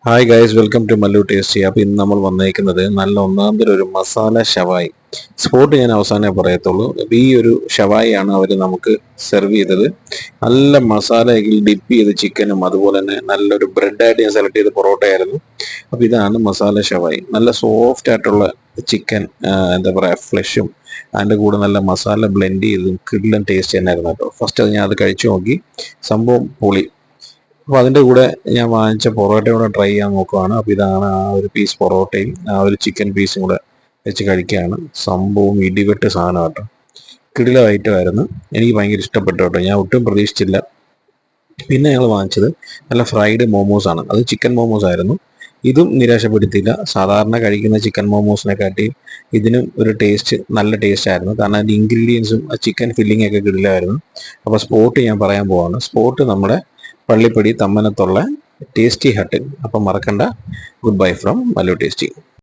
Hi guys, welcome to Mallu tasty. അപ്പോൾ ഇന്ന് നമ്മൾ വന്നേക്കുന്നത് നല്ല ഒന്നാന്തരം ഒരു മസാല ഷവായി. സ്പോട്ട് ഞാൻ അവസാനമേ പറയത്തുള്ളൂ. ഈ ഒരു ഷവായി ആണ് അവർ നമുക്ക് സെർവ് ചെയ്തത്. നല്ല മസാലയിൽ ഡിപ്പ് ചെയ്ത് ചിക്കനും അതുപോലെ തന്നെ നല്ലൊരു ബ്രെഡായിട്ട് ഞാൻ സെലക്ട് ചെയ്ത് പൊറോട്ടയായിരുന്നു. അപ്പോൾ ഇതാണ് മസാല ഷവായി. നല്ല സോഫ്റ്റ് ആയിട്ടുള്ള ചിക്കൻ, എന്താ പറയുക, ഫ്ലഷും അതിൻ്റെ കൂടെ നല്ല മസാല ബ്ലെൻഡ് ചെയ്തതും കിടിലൻ ടേസ്റ്റ് തന്നെയായിരുന്നു കേട്ടോ. ഫസ്റ്റ് അത് ഞാൻ കഴിച്ചു നോക്കി, സംഭവം പൊളി. അപ്പോൾ അതിൻ്റെ കൂടെ ഞാൻ വാങ്ങിച്ച പൊറോട്ടയും കൂടെ ട്രൈ ചെയ്യാൻ നോക്കുവാണ്. അപ്പോൾ ഇതാണ് ആ ഒരു പീസ് പൊറോട്ടയും ആ ഒരു ചിക്കൻ പീസും കൂടെ വെച്ച് കഴിക്കുകയാണ്. സംഭവം ഇടിവെട്ട് സാധനം കേട്ടോ, കിടിലം ഐറ്റമായിരുന്നു. എനിക്ക് ഭയങ്കര ഇഷ്ടപ്പെട്ടു കേട്ടോ, ഞാൻ ഒട്ടും പ്രതീക്ഷിച്ചില്ല. പിന്നെ ഞങ്ങൾ വാങ്ങിച്ചത് നല്ല ഫ്രൈഡ് മോമോസ് ആണ്. അത് ചിക്കൻ മോമോസ് ആയിരുന്നു. ഇതും നിരാശപ്പെടുത്തിയില്ല. സാധാരണ കഴിക്കുന്ന ചിക്കൻ മോമോസിനെക്കാട്ടി ഇതിനും ഒരു ടേസ്റ്റ്, നല്ല ടേസ്റ്റ് ആയിരുന്നു. കാരണം അതിൻ്റെ ഇൻഗ്രീഡിയൻസും ആ ചിക്കൻ ഫില്ലിംഗ് ഒക്കെ കിടിലായിരുന്നു. അപ്പോൾ സ്പോട്ട് ഞാൻ പറയാൻ പോവാണ്. സ്പോട്ട് നമ്മുടെ പള്ളിപ്പടി തമ്മനത്തുള്ള ടേസ്റ്റി ഹട്ടിൽ. അപ്പം മറക്കണ്ട. Good bye from Mallu tasty.